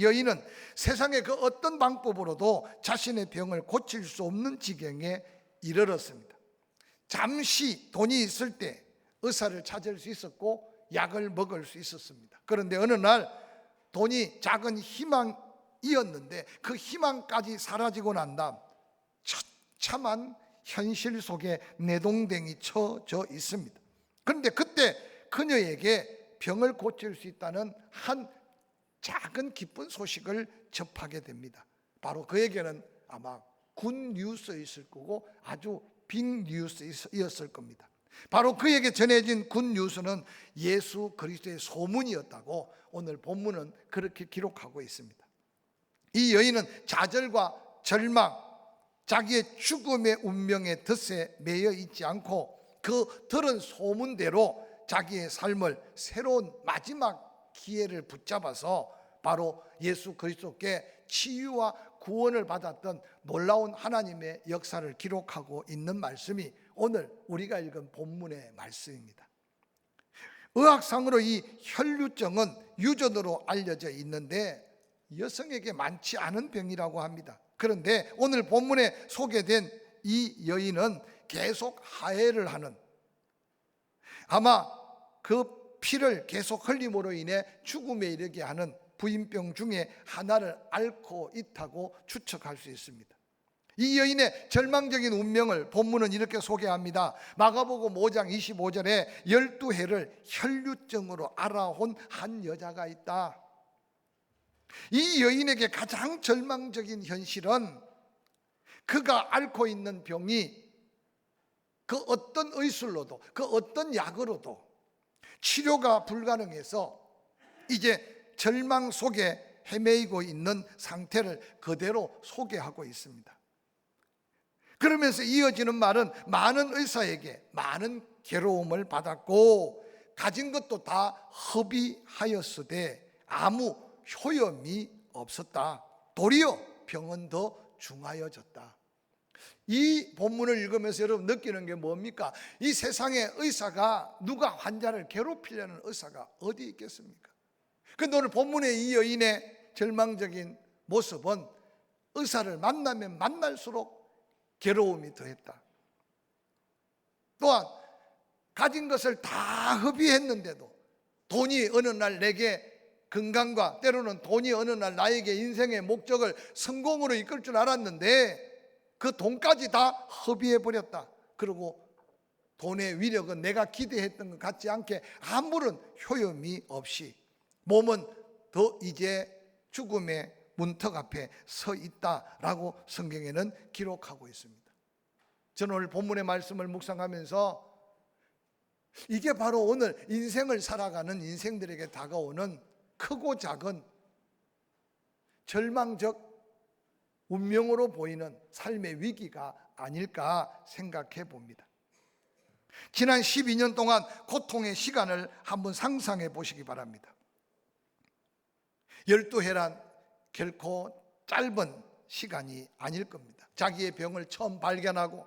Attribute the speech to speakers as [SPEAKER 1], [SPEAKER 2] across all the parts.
[SPEAKER 1] 여인은 세상의 그 어떤 방법으로도 자신의 병을 고칠 수 없는 지경에 이르렀습니다. 잠시 돈이 있을 때 의사를 찾을 수 있었고 약을 먹을 수 있었습니다. 그런데 어느 날 돈이 작은 희망이었는데 그 희망까지 사라지고 난 다음 처참한 현실 속에 내동댕이 쳐져 있습니다. 그런데 그때 그녀에게 병을 고칠 수 있다는 한 작은 기쁜 소식을 접하게 됩니다. 바로 그에게는 아마 굿 뉴스였을 거고 아주 빅 뉴스였을 겁니다. 바로 그에게 전해진 굿 뉴스는 예수 그리스도의 소문이었다고 오늘 본문은 그렇게 기록하고 있습니다. 이 여인은 좌절과 절망, 자기의 죽음의 운명의 덫에 매여 있지 않고 그 들은 소문대로 자기의 삶을 새로운 마지막 기회를 붙잡아서 바로 예수 그리스도께 치유와 구원을 받았던 놀라운 하나님의 역사를 기록하고 있는 말씀이 오늘 우리가 읽은 본문의 말씀입니다. 의학상으로 이 혈류증은 유전으로 알려져 있는데 여성에게 많지 않은 병이라고 합니다. 그런데 오늘 본문에 소개된 이 여인은 계속 하해를 하는, 아마 그 피를 계속 흘림으로 인해 죽음에 이르게 하는 부인병 중에 하나를 앓고 있다고 추측할 수 있습니다. 이 여인의 절망적인 운명을 본문은 이렇게 소개합니다. 마가복음 5장 25절에 12해를 혈류증으로 앓아온 한 여자가 있다. 이 여인에게 가장 절망적인 현실은 그가 앓고 있는 병이 그 어떤 의술로도 그 어떤 약으로도 치료가 불가능해서 이제 절망 속에 헤매이고 있는 상태를 그대로 소개하고 있습니다. 그러면서 이어지는 말은 많은 의사에게 많은 괴로움을 받았고 가진 것도 다 허비하였으되 아무 효험이 없었다. 도리어 병은 더 중하여졌다. 이 본문을 읽으면서 여러분 느끼는 게 뭡니까? 이 세상에 의사가, 누가 환자를 괴롭히려는 의사가 어디 있겠습니까? 근데 오늘 본문의 이 여인의 절망적인 모습은 의사를 만나면 만날수록 괴로움이 더했다. 또한 가진 것을 다 허비했는데도 돈이 어느 날 내게 건강과 때로는 돈이 어느 날 나에게 인생의 목적을 성공으로 이끌 줄 알았는데 그 돈까지 다 허비해버렸다. 그리고 돈의 위력은 내가 기대했던 것 같지 않게 아무런 효험이 없이 몸은 더 이제 죽음의 문턱 앞에 서 있다라고 성경에는 기록하고 있습니다. 저는 오늘 본문의 말씀을 묵상하면서 이게 바로 오늘 인생을 살아가는 인생들에게 다가오는 크고 작은 절망적 운명으로 보이는 삶의 위기가 아닐까 생각해 봅니다. 지난 12년 동안 고통의 시간을 한번 상상해 보시기 바랍니다. 12해란 결코 짧은 시간이 아닐 겁니다. 자기의 병을 처음 발견하고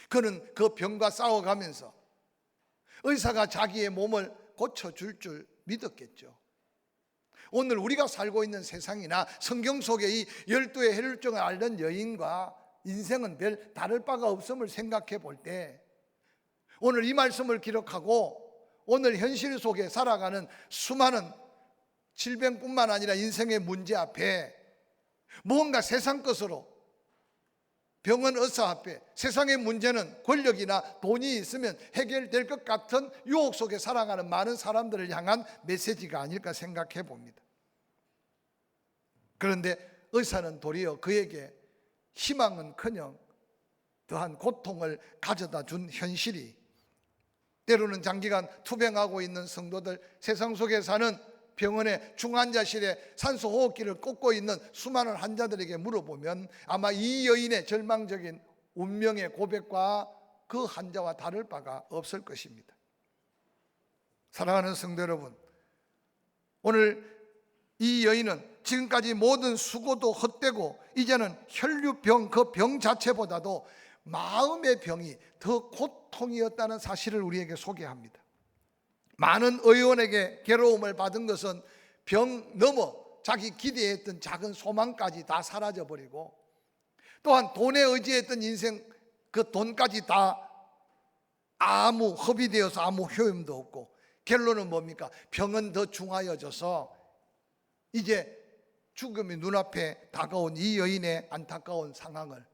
[SPEAKER 1] 그는 그 병과 싸워가면서 의사가 자기의 몸을 고쳐줄 줄 믿었겠죠. 오늘 우리가 살고 있는 세상이나 성경 속에 이 12의 혈류증을 앓는 여인과 인생은 별 다를 바가 없음을 생각해 볼 때 오늘 이 말씀을 기록하고 오늘 현실 속에 살아가는 수많은 질병뿐만 아니라 인생의 문제 앞에 무언가 세상 것으로 병은 의사 앞에 세상의 문제는 권력이나 돈이 있으면 해결될 것 같은 유혹 속에 살아가는 많은 사람들을 향한 메시지가 아닐까 생각해 봅니다. 그런데 의사는 도리어 그에게 희망은커녕 더한 고통을 가져다 준 현실이, 때로는 장기간 투병하고 있는 성도들, 세상 속에 사는 병원의 중환자실에 산소호흡기를 꽂고 있는 수많은 환자들에게 물어보면 아마 이 여인의 절망적인 운명의 고백과 그 환자와 다를 바가 없을 것입니다. 사랑하는 성도 여러분, 오늘 이 여인은 지금까지 모든 수고도 헛되고 이제는 혈류병, 그 병 자체보다도 마음의 병이 더 고통이었다는 사실을 우리에게 소개합니다. 많은 의원에게 괴로움을 받은 것은 병 넘어 자기 기대했던 작은 소망까지 다 사라져버리고, 또한 돈에 의지했던 인생, 그 돈까지 다 아무 허비되어서 아무 효용도 없고, 결론은 뭡니까? 병은 더 중하여져서 이제 죽음이 눈앞에 다가온 이 여인의 안타까운 상황을,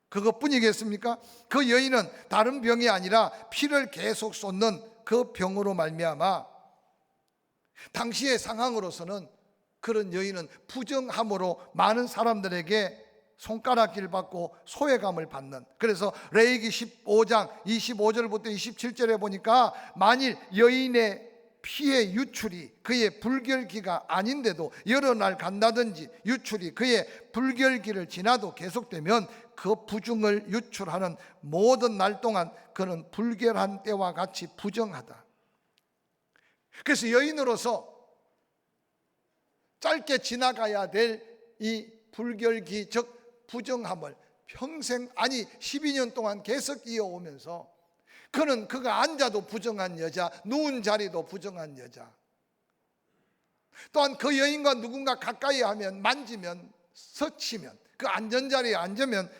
[SPEAKER 1] 그것뿐이겠습니까? 그 여인은 다른 병이 아니라 피를 계속 쏟는 그 병으로 말미암아 당시의 상황으로서는 그런 여인은 부정함으로 많은 사람들에게 손가락질 받고 소외감을 받는, 그래서 레위기 15장 25절부터 27절에 보니까 만일 여인의 피의 유출이 그의 불결기가 아닌데도 여러 날 간다든지 유출이 그의 불결기를 지나도 계속되면 그 부중을 유출하는 모든 날 동안 그는 불결한 때와 같이 부정하다. 그래서 여인으로서 짧게 지나가야 될 이 불결기, 즉 부정함을 평생, 아니 12년 동안 계속 이어오면서 그는 그가 앉아도 부정한 여자, 누운 자리도 부정한 여자, 또한 그 여인과 누군가 가까이 하면, 만지면, 스치면, 그 안전자리에 앉으면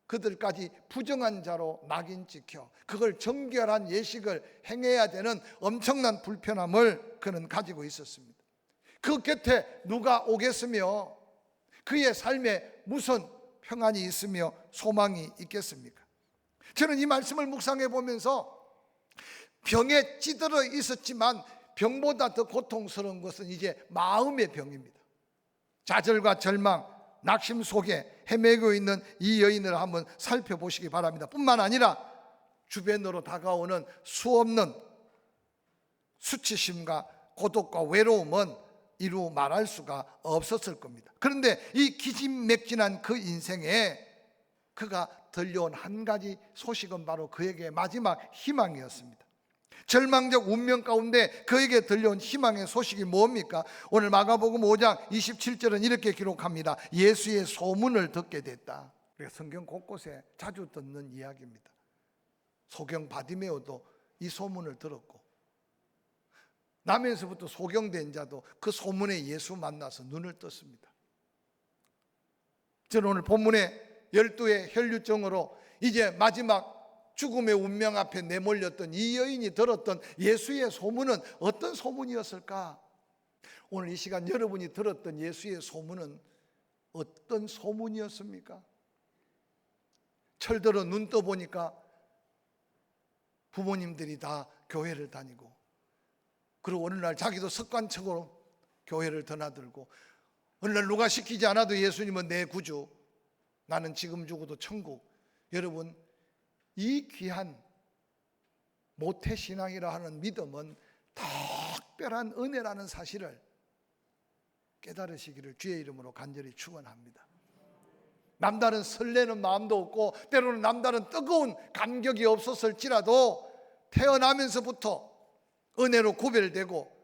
[SPEAKER 1] 그들까지 부정한 자로 낙인 찍혀 그걸 정결한 예식을 행해야 되는 엄청난 불편함을 그는 가지고 있었습니다. 그 곁에 누가 오겠으며 그의 삶에 무슨 평안이 있으며 소망이 있겠습니까? 저는 이 말씀을 묵상해 보면서 병에 찌들어 있었지만 병보다 더 고통스러운 것은 이제 마음의 병입니다. 좌절과 절망, 낙심 속에 헤매고 있는 이 여인을 한번 살펴보시기 바랍니다. 뿐만 아니라 주변으로 다가오는 수없는 수치심과 고독과 외로움은 이루 말할 수가 없었을 겁니다. 그런데 이 기진맥진한 그 인생에 그가 들려온 한 가지 소식은 바로 그에게 마지막 희망이었습니다. 절망적 운명 가운데 그에게 들려온 희망의 소식이 뭡니까? 오늘 마가복음 5장 27절은 이렇게 기록합니다. 예수의 소문을 듣게 됐다. 성경 곳곳에 자주 듣는 이야기입니다. 소경 바디메오도 이 소문을 들었고, 남에서부터 소경된 자도 그 소문에 예수 만나서 눈을 떴습니다. 저는 오늘 본문에 12의 혈류증으로 이제 마지막 죽음의 운명 앞에 내몰렸던 이 여인이 들었던 예수의 소문은 어떤 소문이었을까? 오늘 이 시간 여러분이 들었던 예수의 소문은 어떤 소문이었습니까? 철들어 눈 떠보니까 부모님들이 다 교회를 다니고, 그리고 어느 날 자기도 습관적으로 교회를 드나들고, 어느 날 누가 시키지 않아도 예수님은 내 구주, 나는 지금 죽어도 천국. 여러분, 이 귀한 모태신앙이라 하는 믿음은 특별한 은혜라는 사실을 깨달으시기를 주의 이름으로 간절히 축원합니다. 남다른 설레는 마음도 없고 때로는 남다른 뜨거운 감격이 없었을지라도 태어나면서부터 은혜로 구별되고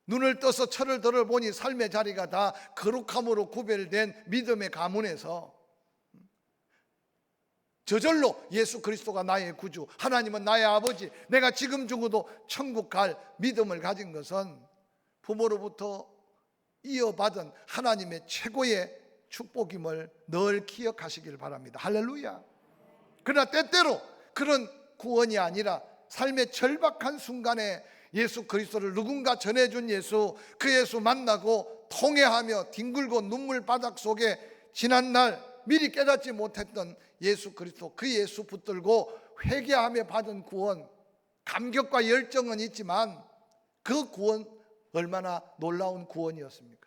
[SPEAKER 1] 눈을 떠서 철을 들어보니 삶의 자리가 다 거룩함으로 구별된 믿음의 가문에서 저절로 예수 그리스도가 나의 구주, 하나님은 나의 아버지, 내가 지금 죽어도 천국 갈 믿음을 가진 것은 부모로부터 이어받은 하나님의 최고의 축복임을 늘 기억하시길 바랍니다. 할렐루야. 그러나 때때로 그런 구원이 아니라 삶의 절박한 순간에 예수 그리스도를 누군가 전해준 예수, 그 예수 만나고 통회하며 뒹굴고 눈물 바닥 속에 지난날 미리 깨닫지 못했던 예수 그리스도, 그 예수 붙들고 회개하며 받은 구원, 감격과 열정은 있지만 그 구원 얼마나 놀라운 구원이었습니까?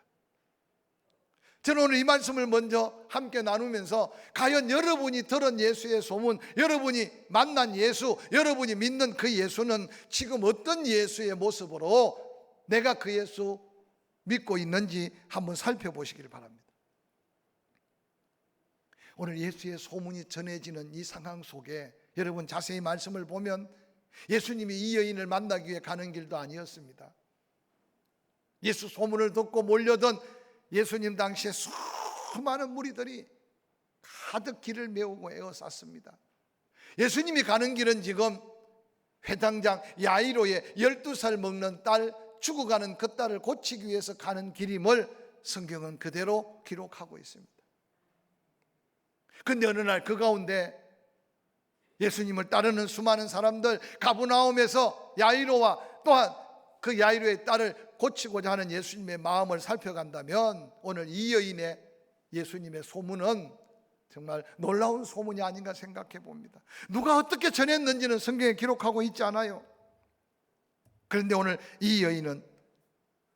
[SPEAKER 1] 저는 오늘 이 말씀을 먼저 함께 나누면서 과연 여러분이 들은 예수의 소문, 여러분이 만난 예수, 여러분이 믿는 그 예수는 지금 어떤 예수의 모습으로 내가 그 예수 믿고 있는지 한번 살펴보시길 바랍니다. 오늘 예수의 소문이 전해지는 이 상황 속에 여러분 자세히 말씀을 보면 예수님이 이 여인을 만나기 위해 가는 길도 아니었습니다. 예수 소문을 듣고 몰려든 예수님 당시에 수많은 무리들이 가득 길을 메우고 에워쌌습니다. 예수님이 가는 길은 지금 회당장 야이로의 12살 먹는 딸, 죽어가는 그 딸을 고치기 위해서 가는 길임을 성경은 그대로 기록하고 있습니다. 그런데 어느 날 그 가운데 예수님을 따르는 수많은 사람들, 가버나움에서 야이로와 또한 그 야이로의 딸을 고치고자 하는 예수님의 마음을 살펴간다면 오늘 이 여인의 예수님의 소문은 정말 놀라운 소문이 아닌가 생각해 봅니다. 누가 어떻게 전했는지는 성경에 기록하고 있지 않아요. 그런데 오늘 이 여인은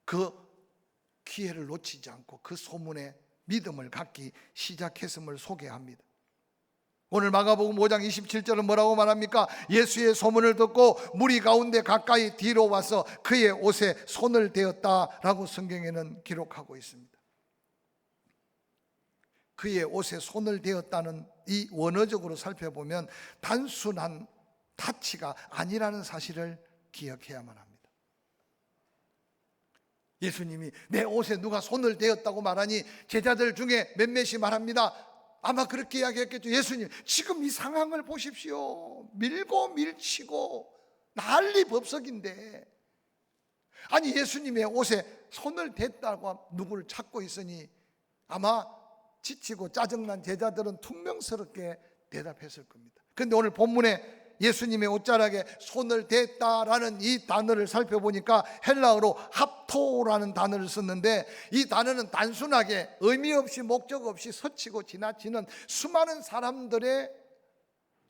[SPEAKER 1] 그 기회를 놓치지 않고 그 소문에 믿음을 갖기 시작했음을 소개합니다. 오늘 마가복음 5장 27절은 뭐라고 말합니까? 예수의 소문을 듣고 무리 가운데 가까이 뒤로 와서 그의 옷에 손을 대었다라고 성경에는 기록하고 있습니다. 그의 옷에 손을 대었다는 이 원어적으로 살펴보면 단순한 타치가 아니라는 사실을 기억해야만 합니다. 예수님이 내 옷에 누가 손을 대었다고 말하니 제자들 중에 몇몇이 말합니다. 아마 그렇게 이야기했겠죠. 예수님, 지금 이 상황을 보십시오. 밀고 밀치고 난리 법석인데, 아니 예수님의 옷에 손을 댔다고 누구를 찾고 있으니 아마 지치고 짜증난 제자들은 퉁명스럽게 대답했을 겁니다. 그런데 오늘 본문에 예수님의 옷자락에 손을 댔다라는 이 단어를 살펴보니까 헬라어로 합토라는 단어를 썼는데, 이 단어는 단순하게 의미 없이 목적 없이 스치고 지나치는 수많은 사람들의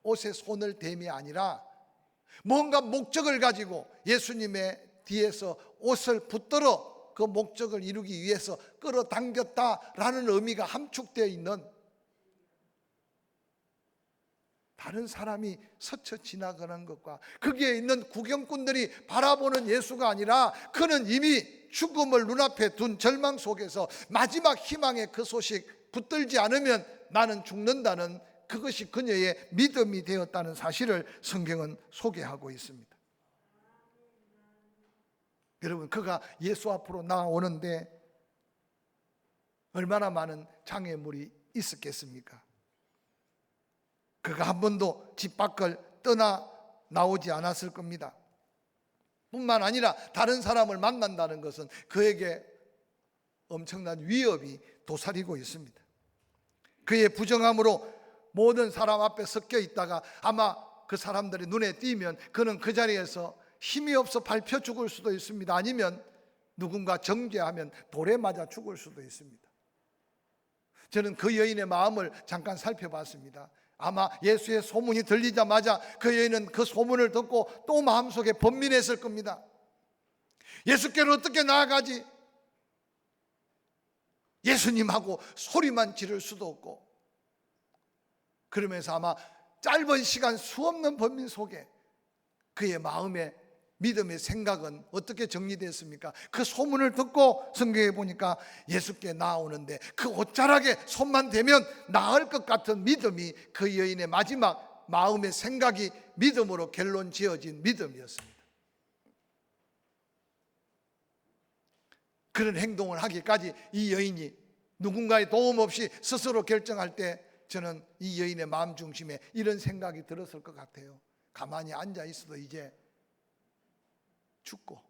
[SPEAKER 1] 옷에 손을 댐이 아니라 뭔가 목적을 가지고 예수님의 뒤에서 옷을 붙들어 그 목적을 이루기 위해서 끌어당겼다라는 의미가 함축되어 있는, 다른 사람이 스쳐 지나가는 것과 거기에 있는 구경꾼들이 바라보는 예수가 아니라 그는 이미 죽음을 눈앞에 둔 절망 속에서 마지막 희망의 그 소식 붙들지 않으면 나는 죽는다는 그것이 그녀의 믿음이 되었다는 사실을 성경은 소개하고 있습니다. 여러분, 그가 예수 앞으로 나오는데 얼마나 많은 장애물이 있었겠습니까? 그가 한 번도 집 밖을 떠나 나오지 않았을 겁니다. 뿐만 아니라 다른 사람을 만난다는 것은 그에게 엄청난 위협이 도사리고 있습니다. 그의 부정함으로 모든 사람 앞에 섞여 있다가 아마 그 사람들이 눈에 띄면 그는 그 자리에서 힘이 없어 밟혀 죽을 수도 있습니다. 아니면 누군가 정죄하면 돌에 맞아 죽을 수도 있습니다. 저는 그 여인의 마음을 잠깐 살펴봤습니다. 아마 예수의 소문이 들리자마자 그 여인은 그 소문을 듣고 또 마음속에 번민했을 겁니다. 예수께로 어떻게 나아가지? 예수님하고 소리만 지를 수도 없고, 그러면서 아마 짧은 시간 수없는 번민 속에 그의 마음에 믿음의 생각은 어떻게 정리됐습니까? 그 소문을 듣고 성경에 보니까 예수께 나오는데 그 옷자락에 손만 대면 나을 것 같은 믿음이 그 여인의 마지막 마음의 생각이 믿음으로 결론 지어진 믿음이었습니다. 그런 행동을 하기까지 이 여인이 누군가의 도움 없이 스스로 결정할 때 저는 이 여인의 마음 중심에 이런 생각이 들었을 것 같아요. 가만히 앉아 있어도 이제 죽고,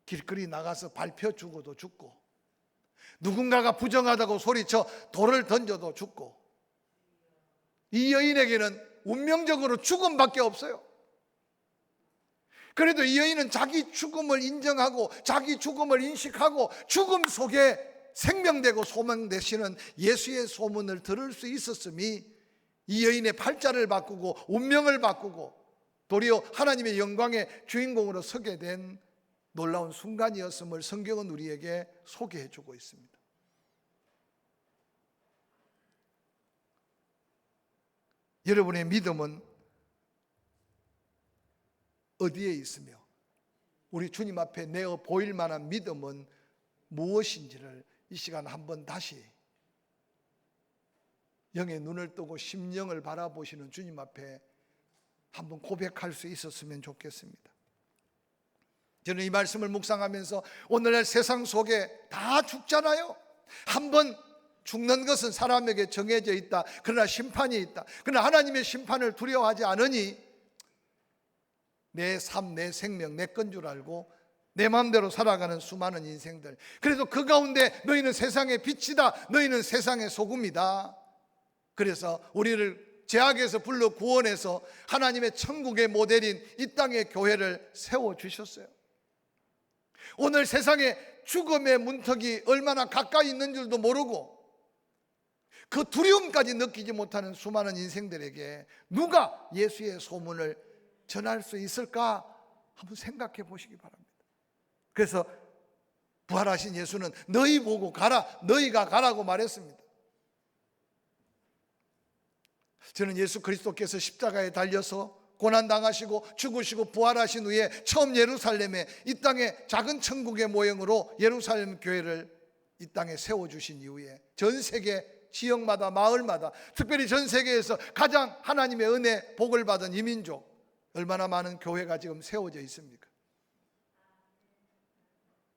[SPEAKER 1] 길거리 나가서 밟혀 죽어도 죽고, 누군가가 부정하다고 소리쳐 돌을 던져도 죽고, 이 여인에게는 운명적으로 죽음밖에 없어요. 그래도 이 여인은 자기 죽음을 인정하고 자기 죽음을 인식하고 죽음 속에 생명되고 소망되시는 예수의 소문을 들을 수 있었음이 이 여인의 팔자를 바꾸고 운명을 바꾸고 도리어 하나님의 영광의 주인공으로 서게 된 놀라운 순간이었음을 성경은 우리에게 소개해 주고 있습니다. 여러분의 믿음은 어디에 있으며 우리 주님 앞에 내어 보일 만한 믿음은 무엇인지를 이 시간 한번 다시 영의 눈을 뜨고 심령을 바라보시는 주님 앞에 한번 고백할 수 있었으면 좋겠습니다. 저는 이 말씀을 묵상하면서 오늘날 세상 속에 다 죽잖아요. 한번 죽는 것은 사람에게 정해져 있다. 그러나 심판이 있다. 그러나 하나님의 심판을 두려워하지 않으니 내 삶, 내 생명, 내 건 줄 알고 내 마음대로 살아가는 수많은 인생들. 그래서 그 가운데 너희는 세상의 빛이다, 너희는 세상의 소금이다. 그래서 우리를 죄악에서 불러 구원해서 하나님의 천국의 모델인 이 땅의 교회를 세워주셨어요. 오늘 세상에 죽음의 문턱이 얼마나 가까이 있는 줄도 모르고 그 두려움까지 느끼지 못하는 수많은 인생들에게 누가 예수의 소문을 전할 수 있을까 한번 생각해 보시기 바랍니다. 그래서 부활하신 예수는 너희 보고 가라, 너희가 가라고 말했습니다. 저는 예수 그리스도께서 십자가에 달려서 고난당하시고 죽으시고 부활하신 후에 처음 예루살렘에 이 땅에 작은 천국의 모형으로 예루살렘 교회를 이 땅에 세워주신 이후에 전 세계 지역마다 마을마다 특별히 전 세계에서 가장 하나님의 은혜 복을 받은 이민족 얼마나 많은 교회가 지금 세워져 있습니까?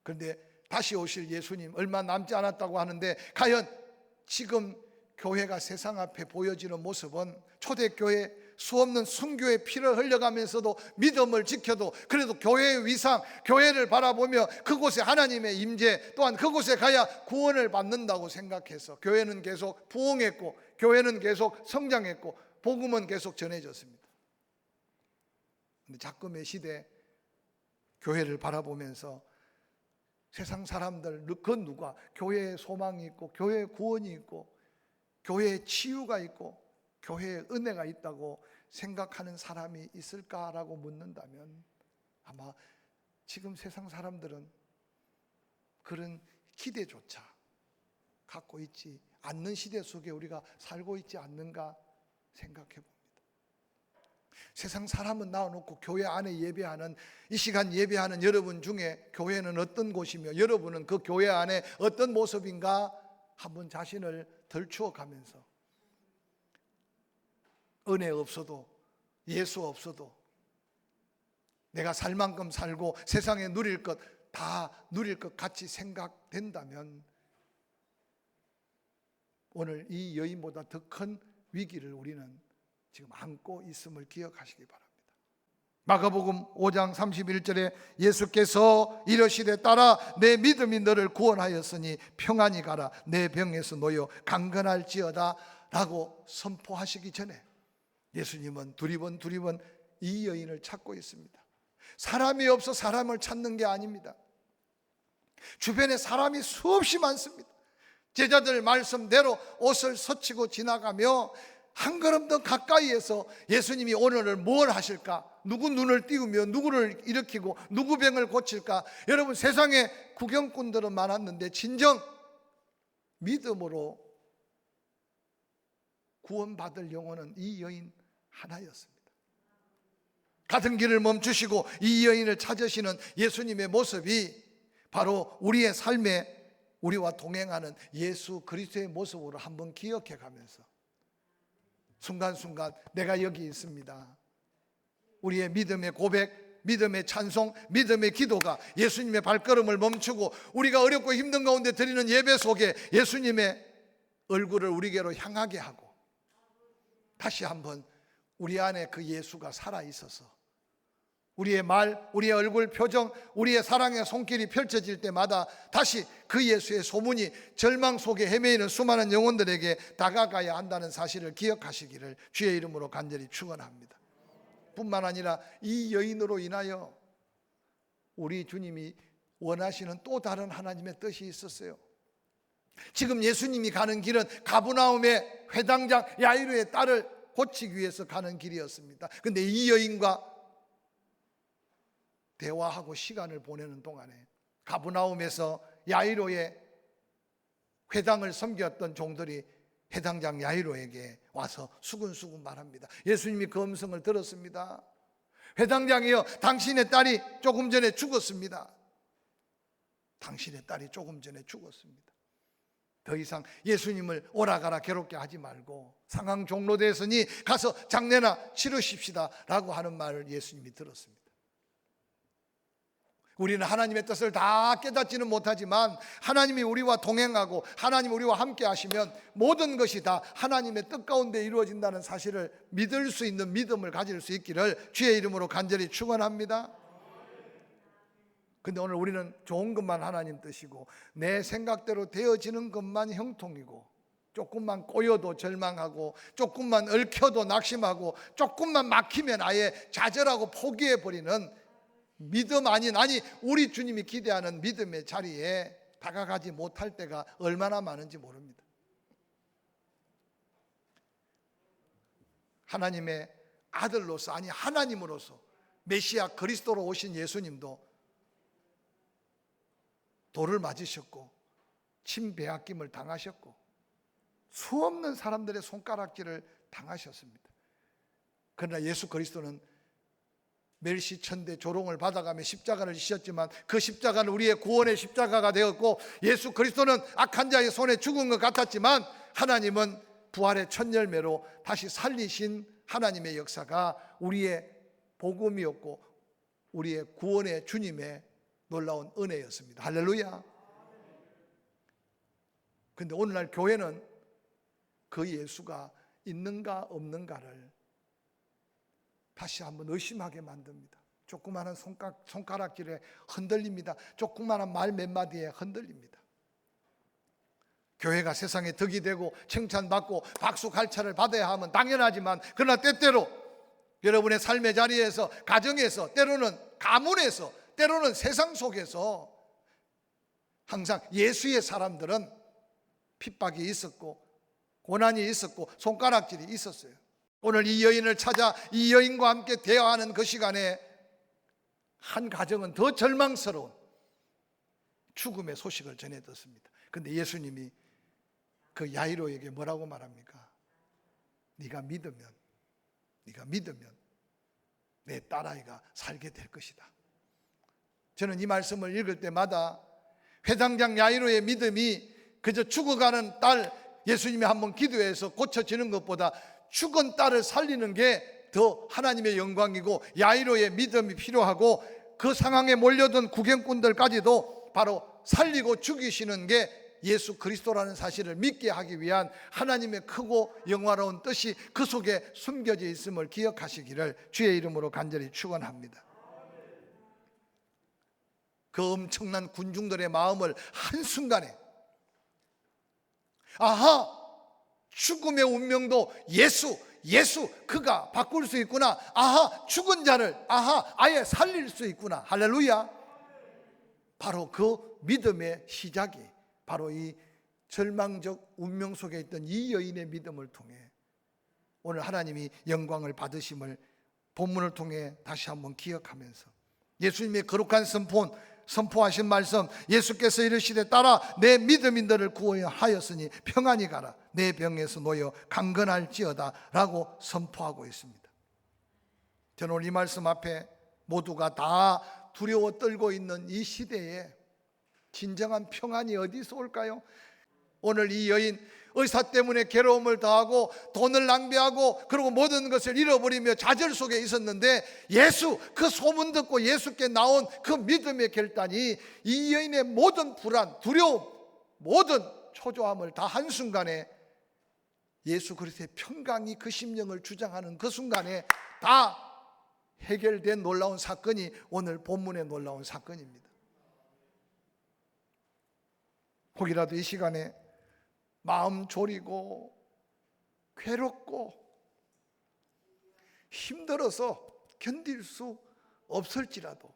[SPEAKER 1] 그런데 다시 오실 예수님 얼마 남지 않았다고 하는데 과연 지금 교회가 세상 앞에 보여지는 모습은 초대교회 수없는 순교의 피를 흘려가면서도 믿음을 지켜도 그래도 교회의 위상, 교회를 바라보며 그곳에 하나님의 임재 또한 그곳에 가야 구원을 받는다고 생각해서 교회는 계속 부흥했고 교회는 계속 성장했고 복음은 계속 전해졌습니다. 그런데 작금의 시대 교회를 바라보면서 세상 사람들 그 누가 교회에 소망이 있고 교회에 구원이 있고 교회에 치유가 있고 교회에 은혜가 있다고 생각하는 사람이 있을까라고 묻는다면 아마 지금 세상 사람들은 그런 기대조차 갖고 있지 않는 시대 속에 우리가 살고 있지 않는가 생각해 봅니다. 세상 사람은 나와놓고 교회 안에 예배하는 이 시간 예배하는 여러분 중에 교회는 어떤 곳이며 여러분은 그 교회 안에 어떤 모습인가 한번 자신을 덜추어가면서 은혜 없어도 예수 없어도 내가 살 만큼 살고 세상에 누릴 것 다 누릴 것 같이 생각된다면 오늘 이 여인보다 더 큰 위기를 우리는 지금 안고 있음을 기억하시기 바랍니다. 마가복음 5장 31절에 예수께서 이르시되 딸아 내 믿음이 너를 구원하였으니 평안히 가라 내 병에서 놓여 강건할지어다 라고 선포하시기 전에 예수님은 두리번 이 여인을 찾고 있습니다. 사람이 없어 사람을 찾는 게 아닙니다. 주변에 사람이 수없이 많습니다. 제자들 말씀대로 옷을 스치고 지나가며 한 걸음 더 가까이에서 예수님이 오늘을 뭘 하실까? 누구 눈을 띄우며 누구를 일으키고 누구 병을 고칠까? 여러분 세상에 구경꾼들은 많았는데 진정 믿음으로 구원받을 영혼은 이 여인 하나였습니다. 가던 길을 멈추시고 이 여인을 찾으시는 예수님의 모습이 바로 우리의 삶에 우리와 동행하는 예수 그리스도의 모습으로 한번 기억해 가면서 순간순간 내가 여기 있습니다. 우리의 믿음의 고백, 믿음의 찬송, 믿음의 기도가 예수님의 발걸음을 멈추고 우리가 어렵고 힘든 가운데 드리는 예배 속에 예수님의 얼굴을 우리에게로 향하게 하고 다시 한번 우리 안에 그 예수가 살아있어서 우리의 말, 우리의 얼굴 표정, 우리의 사랑의 손길이 펼쳐질 때마다 다시 그 예수의 소문이 절망 속에 헤매이는 수많은 영혼들에게 다가가야 한다는 사실을 기억하시기를 주의 이름으로 간절히 축원합니다. 뿐만 아니라 이 여인으로 인하여 우리 주님이 원하시는 또 다른 하나님의 뜻이 있었어요. 지금 예수님이 가는 길은 가브나움의 회당장 야이로의 딸을 고치기 위해서 가는 길이었습니다. 그런데 이 여인과 대화하고 시간을 보내는 동안에 가브나움에서 야이로의 회당을 섬겼던 종들이 회당장 야이로에게 와서 수근수근 말합니다. 예수님이 그 음성을 들었습니다. 회당장이여 당신의 딸이 조금 전에 죽었습니다. 당신의 딸이 조금 전에 죽었습니다. 더 이상 예수님을 오라가라 괴롭게 하지 말고 상황 종료되었으니 가서 장례나 치르십시다 라고 하는 말을 예수님이 들었습니다. 우리는 하나님의 뜻을 다 깨닫지는 못하지만 하나님이 우리와 동행하고 하나님 우리와 함께 하시면 모든 것이 다 하나님의 뜻 가운데 이루어진다는 사실을 믿을 수 있는 믿음을 가질 수 있기를 주의 이름으로 간절히 축원합니다. 근데 오늘 우리는 좋은 것만 하나님 뜻이고 내 생각대로 되어지는 것만 형통이고, 조금만 꼬여도 절망하고, 조금만 얽혀도 낙심하고, 조금만 막히면 아예 좌절하고 포기해버리는 믿음 아닌, 아니 우리 주님이 기대하는 믿음의 자리에 다가가지 못할 때가 얼마나 많은지 모릅니다. 하나님의 아들로서, 아니 하나님으로서 메시아 그리스도로 오신 예수님도 돌을 맞으셨고 침배앗김을 당하셨고 수없는 사람들의 손가락질을 당하셨습니다. 그러나 예수 그리스도는 멸시천대 조롱을 받아가며 십자가를 지셨지만 그 십자가는 우리의 구원의 십자가가 되었고, 예수 그리스도는 악한 자의 손에 죽은 것 같았지만 하나님은 부활의 첫 열매로 다시 살리신 하나님의 역사가 우리의 복음이었고 우리의 구원의 주님의 놀라운 은혜였습니다. 할렐루야. 그런데 오늘날 교회는 그 예수가 있는가 없는가를 다시 한번 의심하게 만듭니다. 조그마한 손가락질에 흔들립니다. 조그마한 말 몇 마디에 흔들립니다. 교회가 세상에 덕이 되고 칭찬받고 박수 갈채를 받아야 하면 당연하지만, 그러나 때때로 여러분의 삶의 자리에서, 가정에서, 때로는 가문에서, 때로는 세상 속에서 항상 예수의 사람들은 핍박이 있었고 고난이 있었고 손가락질이 있었어요. 오늘 이 여인을 찾아 이 여인과 함께 대화하는 그 시간에 한 가정은 더 절망스러운 죽음의 소식을 전해 듣습니다. 그런데 예수님이 그 야이로에게 뭐라고 말합니까? 네가 믿으면 내 딸아이가 살게 될 것이다. 저는 이 말씀을 읽을 때마다 회당장 야이로의 믿음이 그저 죽어가는 딸, 예수님이 한번 기도해서 고쳐지는 것보다 죽은 딸을 살리는 게 더 하나님의 영광이고 야이로의 믿음이 필요하고, 그 상황에 몰려든 구경꾼들까지도 바로 살리고 죽이시는 게 예수 그리스도라는 사실을 믿게 하기 위한 하나님의 크고 영화로운 뜻이 그 속에 숨겨져 있음을 기억하시기를 주의 이름으로 간절히 축원합니다. 그 엄청난 군중들의 마음을 한순간에, 아하, 죽음의 운명도 예수 그가 바꿀 수 있구나. 아하, 죽은 자를 아예 살릴 수 있구나. 할렐루야. 바로 그 믿음의 시작이 바로 이 절망적 운명 속에 있던 이 여인의 믿음을 통해 오늘 하나님이 영광을 받으심을 본문을 통해 다시 한번 기억하면서, 예수님의 거룩한 선포하신 말씀, 예수께서 이르시되 딸아 내 믿음이 너를 구하였으니 평안히 가라, 내 병에서 놓여 강건할지어다 라고 선포하고 있습니다. 저는 오늘 이 말씀 앞에 모두가 다 두려워 떨고 있는 이 시대에 진정한 평안이 어디서 올까요? 오늘 이 여인 의사 때문에 괴로움을 더하고 돈을 낭비하고 그리고 모든 것을 잃어버리며 좌절 속에 있었는데, 예수, 그 소문 듣고 예수께 나온 그 믿음의 결단이 이 여인의 모든 불안, 두려움, 모든 초조함을 다 한순간에 예수 그리스도의 평강이 그 심령을 주장하는 그 순간에 다 해결된 놀라운 사건이 오늘 본문의 놀라운 사건입니다. 혹이라도 이 시간에 마음 졸이고 괴롭고 힘들어서 견딜 수 없을지라도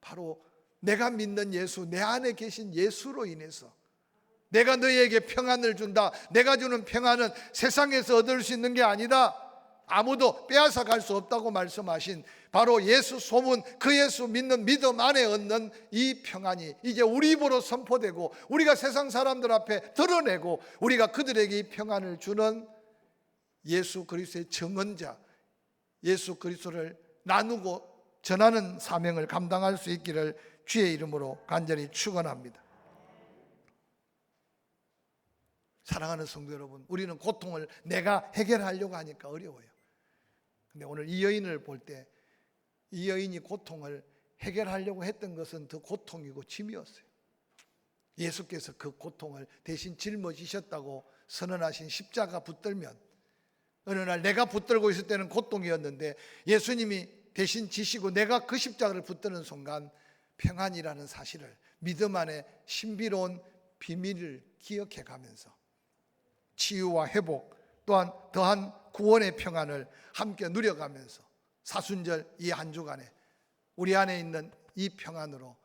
[SPEAKER 1] 바로 내가 믿는 예수, 내 안에 계신 예수로 인해서 내가 너희에게 평안을 준다. 내가 주는 평안은 세상에서 얻을 수 있는 게 아니다. 아무도 빼앗아 갈 수 없다고 말씀하신 바로 예수 소문, 그 예수 믿는 믿음 안에 얻는 이 평안이 이제 우리 입으로 선포되고 우리가 세상 사람들 앞에 드러내고 우리가 그들에게 이 평안을 주는 예수 그리스도의 증언자, 예수 그리스도를 나누고 전하는 사명을 감당할 수 있기를 주의 이름으로 간절히 축원합니다. 사랑하는 성도 여러분, 우리는 고통을 내가 해결하려고 하니까 어려워요. 근데 오늘 이 여인을 볼 때 이 여인이 고통을 해결하려고 했던 것은 더 고통이고 짐이었어요. 예수께서 그 고통을 대신 짊어지셨다고 선언하신 십자가 붙들면, 어느 날 내가 붙들고 있을 때는 고통이었는데 예수님이 대신 지시고 내가 그 십자가를 붙드는 순간 평안이라는 사실을, 믿음 안에 신비로운 비밀을 기억해 가면서 치유와 회복 또한 더한 구원의 평안을 함께 누려가면서 사순절 이 한 주간에 우리 안에 있는 이 평안으로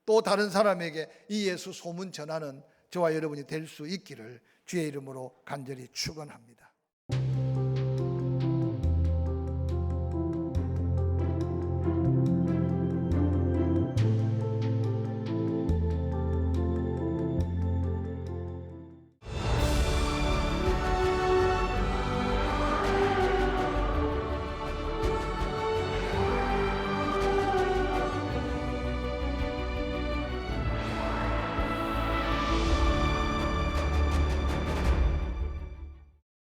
[SPEAKER 1] 또 다른 사람에게 이 예수 소문 전하는 저와 여러분이 될 수 있기를 주의 이름으로 간절히 축원합니다.